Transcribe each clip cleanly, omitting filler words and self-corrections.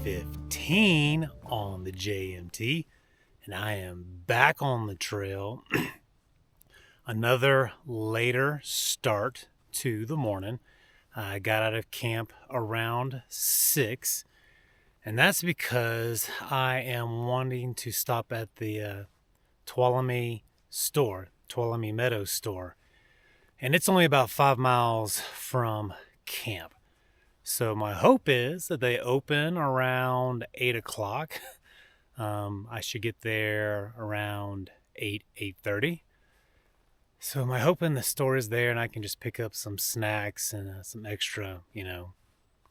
15 on the JMT, and I am back on the trail. Another later start to the morning. I got out of camp around 6, and that's because I am wanting to stop at the Tuolumne Store, Tuolumne Meadows store, and it's only about 5 miles from camp. So my hope is that they open around 8 o'clock. I should get there around 8:30. So my hope in the store is there, and I can just pick up some snacks and some extra,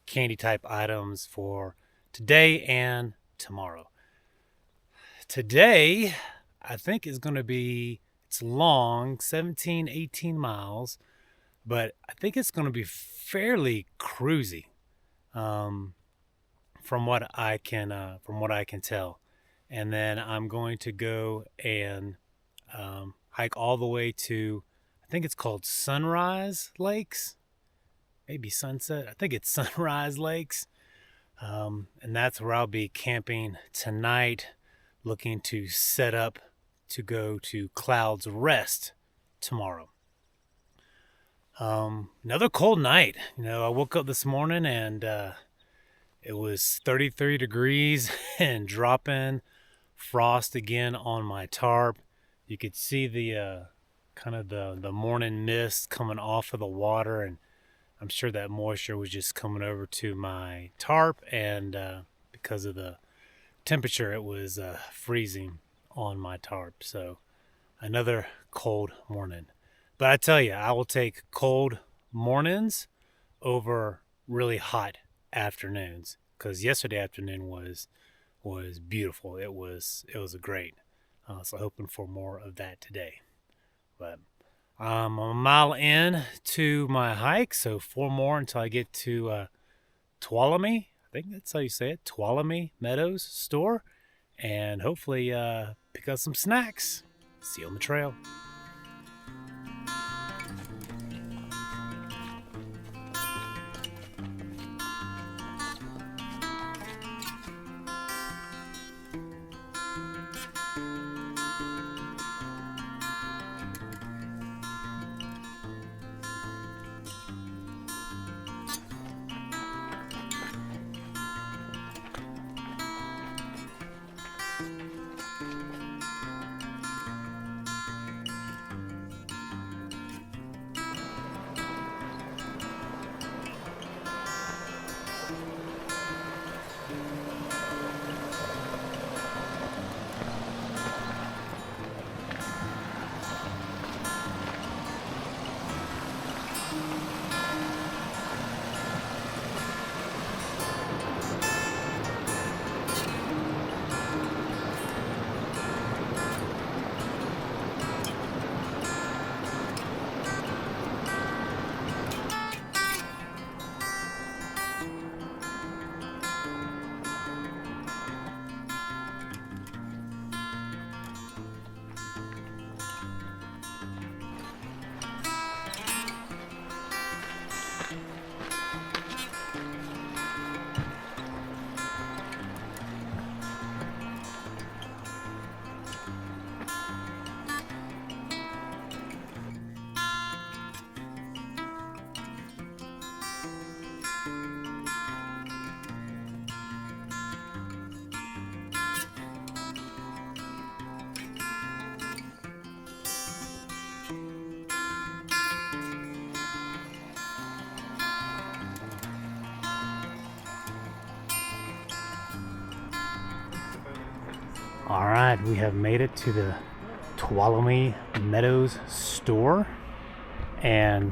candy type items for today and tomorrow. Today, I think is going to be, it's long, 17, 18 miles, but I think it's going to be fairly cruisy, from what I can tell. And then I'm going to go and hike all the way to, I think it's called Sunrise Lakes, maybe Sunset. I think it's Sunrise Lakes, and that's where I'll be camping tonight, looking to set up to go to Cloud's Rest tomorrow. Another cold night. I woke up this morning and it was 33 degrees and dropping frost again on my tarp. You could see the kind of the morning mist coming off of the water, and I'm sure that moisture was just coming over to my tarp, and because of the temperature, it was freezing on my tarp. So another cold morning. But I tell you, I will take cold mornings over really hot afternoons, because yesterday afternoon was beautiful. It was great. So hoping for more of that today. But I'm a mile in to my hike, so 4 more until I get to Tuolumne. I think that's how you say it, Tuolumne Meadows store, and hopefully pick up some snacks. See you on the trail. All right, we have made it to the Tuolumne Meadows store, and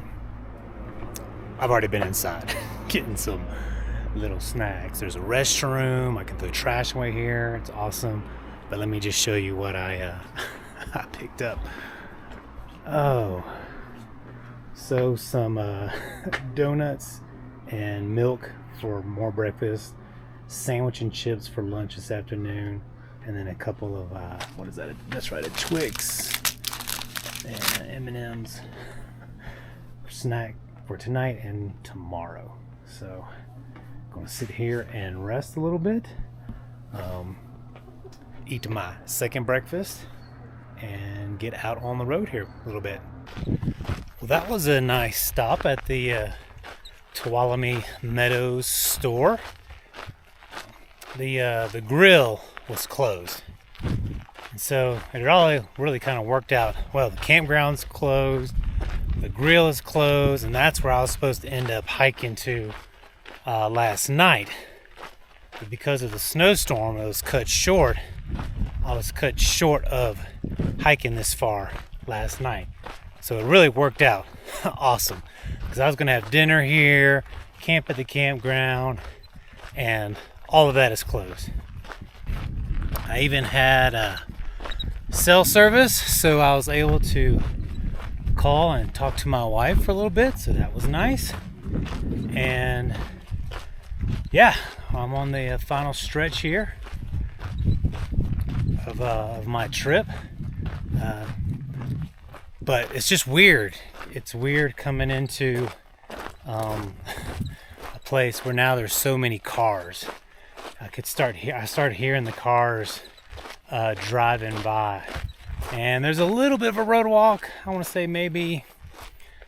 I've already been inside getting some little snacks. There's a restroom. I can throw trash away here. It's awesome. But let me just show you what I I picked up. Oh, so some donuts and milk for more breakfast, sandwich and chips for lunch this afternoon, and then a couple of what is that? That's right, a Twix and M&Ms for snack for tonight and tomorrow. So gonna sit here and rest a little bit, eat my second breakfast, and get out on the road here a little bit. Well, that was a nice stop at the Tuolumne Meadows store. The grill was closed, and so it all really kind of worked out well. The campground's closed, the grill is closed, and that's where I was supposed to end up hiking to last night. But because of the snowstorm, it was cut short. I was cut short of hiking this far last night, so it really worked out awesome, because I was going to have dinner here, camp at the campground, and all of that is closed. I even had cell service, so I was able to call and talk to my wife for a little bit, so that was nice. And yeah, I'm on the final stretch here of my trip, but it's just weird. It's weird coming into a place where now there's so many cars. I started hearing the cars driving by, and there's a little bit of a road walk. I want to say maybe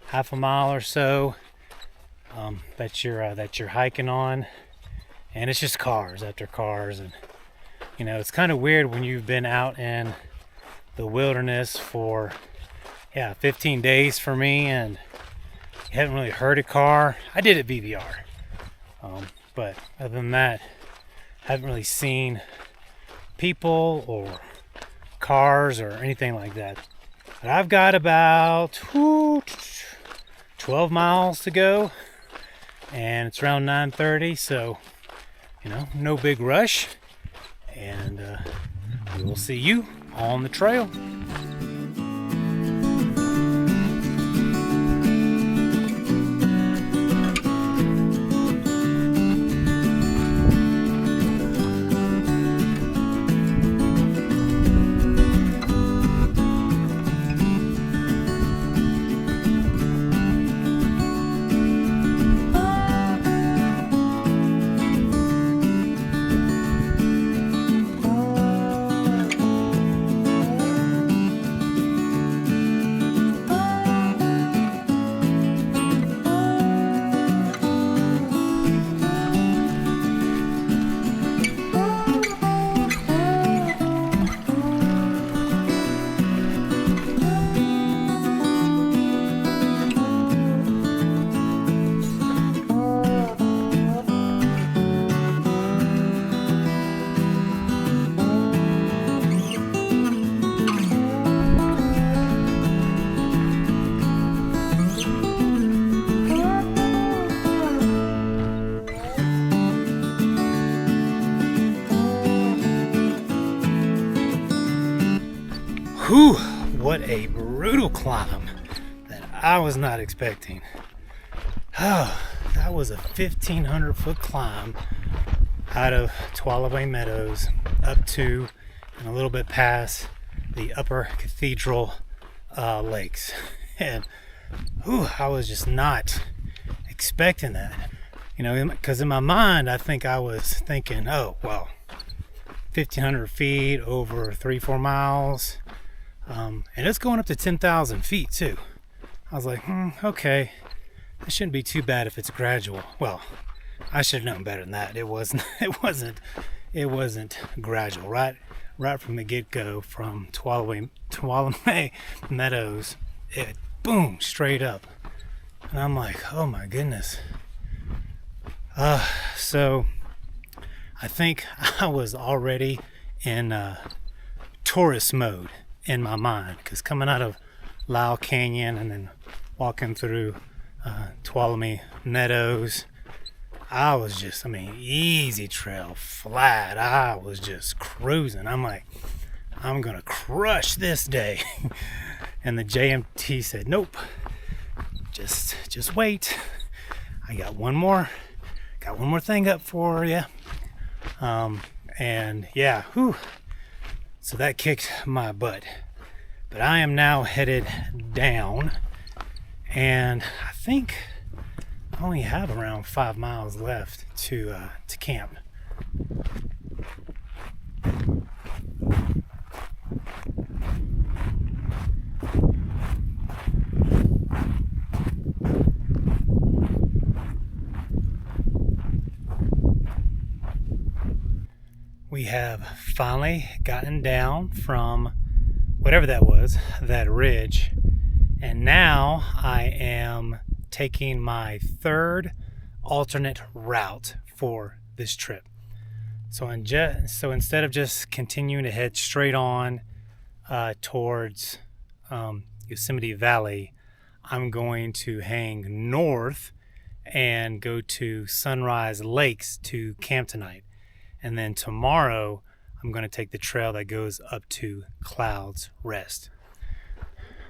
half a mile or so that you're hiking on, and it's just cars after cars. And you know, it's kind of weird when you've been out in the wilderness for 15 days for me, and you haven't really heard a car. I did it VBR, but other than that, I haven't really seen people or cars or anything like that. But I've got about 12 miles to go, and it's around 9:30, so you know, no big rush, and we will see you on the trail. Whew, what a brutal climb that I was not expecting. Oh, that was a 1,500 foot climb out of Tuolumne Meadows up to and a little bit past the upper Cathedral lakes. And I was just not expecting that. You know, because in my mind, I think I was thinking, oh, well, 1,500 feet over 3-4 miles. And it's going up to 10,000 feet too. I was like, okay, it shouldn't be too bad if it's gradual. Well, I should have known better than that. It wasn't gradual. Right from the get-go, from Tuolumne Meadows, it boom, straight up. And I'm like, oh my goodness. So I think I was already in tourist mode in my mind, because coming out of Lyell Canyon and then walking through Tuolumne Meadows, I was just, easy trail, flat. I was just cruising. I'm like, I'm gonna crush this day. And the JMT said, nope, just wait. I got one more thing up for you. And yeah, so that kicked my butt. But I am now headed down, and I think I only have around 5 miles left to camp. We have finally gotten down from whatever that was, that ridge, and now I am taking my third alternate route for this trip. So instead of just continuing to head straight on towards Yosemite Valley, I'm going to hang north and go to Sunrise Lakes to camp tonight. And then tomorrow, I'm going to take the trail that goes up to Clouds Rest.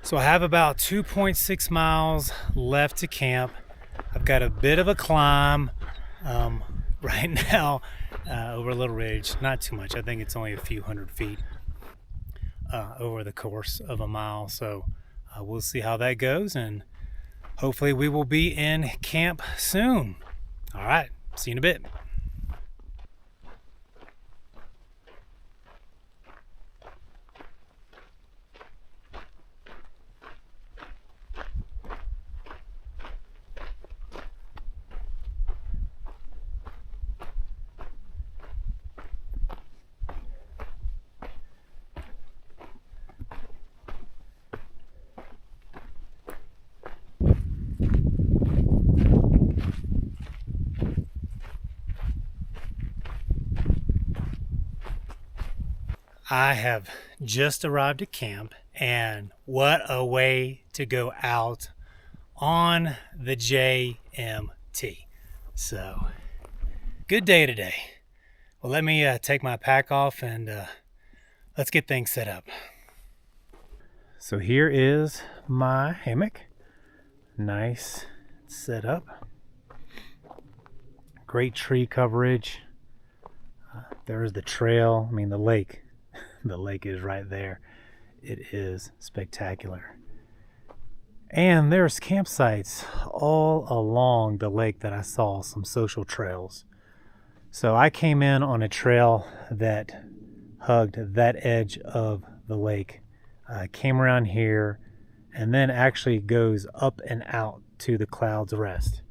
So I have about 2.6 miles left to camp. I've got a bit of a climb right now over a little ridge. Not too much. I think it's only a few hundred feet over the course of a mile. So we'll see how that goes, and hopefully we will be in camp soon. All right, see you in a bit. I have just arrived at camp, and what a way to go out on the JMT. So, good day today. Well, let me take my pack off and let's get things set up. So here is my hammock. Nice setup. Great tree coverage. There's the trail. I mean, the lake. The lake is right there. It is spectacular. And there's campsites all along the lake that I saw, some social trails. So I came in on a trail that hugged that edge of the lake. Came around here and then actually goes up and out to the Clouds Rest.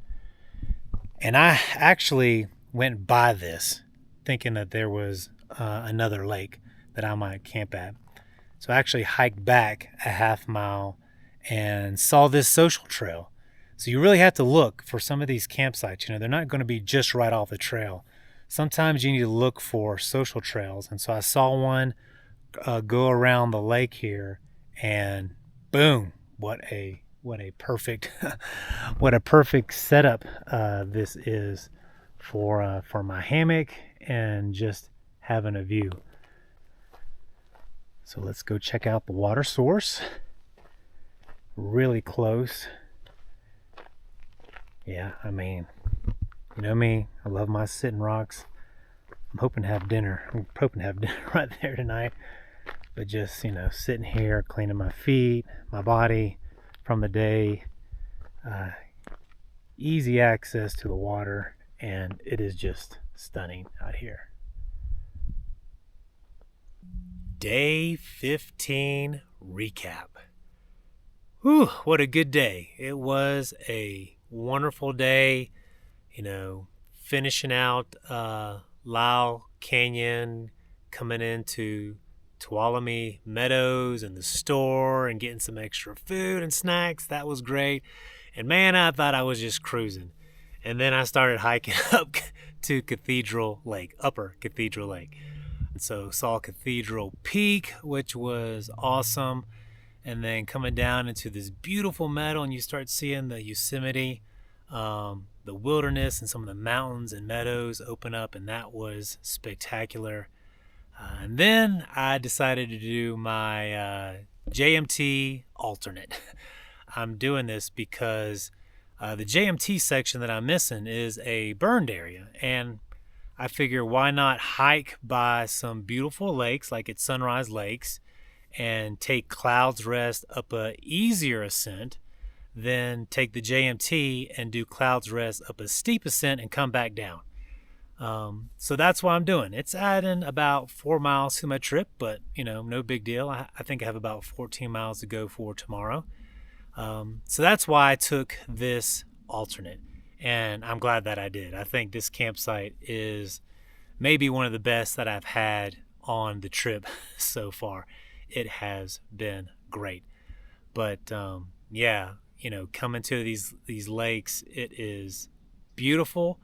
And I actually went by this thinking that there was another lake that I might camp at. So I actually hiked back a half mile and saw this social trail. So you really have to look for some of these campsites. You know, they're not going to be just right off the trail. Sometimes you need to look for social trails. And so I saw one go around the lake here, and boom, what a perfect what a perfect setup this is for my hammock and just having a view. So let's go check out the water source. Really close. Yeah, I mean, you know me, I love my sitting rocks. I'm hoping to have dinner. Right there tonight. But just, you know, sitting here, cleaning my feet, my body from the day. Easy access to the water, and it is just stunning out here. Day 15 recap. Whew, what a good day. It was a wonderful day, you know, finishing out Lyell Canyon, coming into Tuolumne Meadows and the store and getting some extra food and snacks. That was great. And man, I thought I was just cruising. And then I started hiking up to Cathedral Lake, Upper Cathedral Lake. So saw Cathedral Peak, which was awesome, and then coming down into this beautiful meadow, and you start seeing the Yosemite, the wilderness, and some of the mountains and meadows open up, and that was spectacular. And then I decided to do my JMT alternate. I'm doing this because the JMT section that I'm missing is a burned area, and I figure why not hike by some beautiful lakes like at Sunrise Lakes and take Clouds Rest up a easier ascent then take the JMT and do Clouds Rest up a steep ascent and come back down. So that's what I'm doing. It's adding about 4 miles to my trip, but no big deal. I think I have about 14 miles to go for tomorrow. So that's why I took this alternate, and I'm glad that I did. I think this campsite is maybe one of the best that I've had on the trip so far. It has been great. But yeah, coming to these lakes, it is beautiful,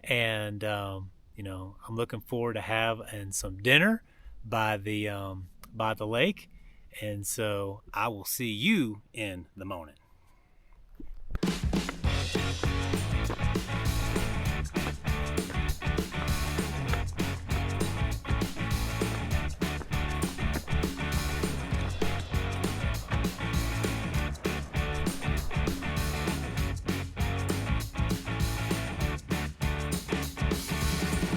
and I'm looking forward to having some dinner by the lake. And so I will see you in the morning.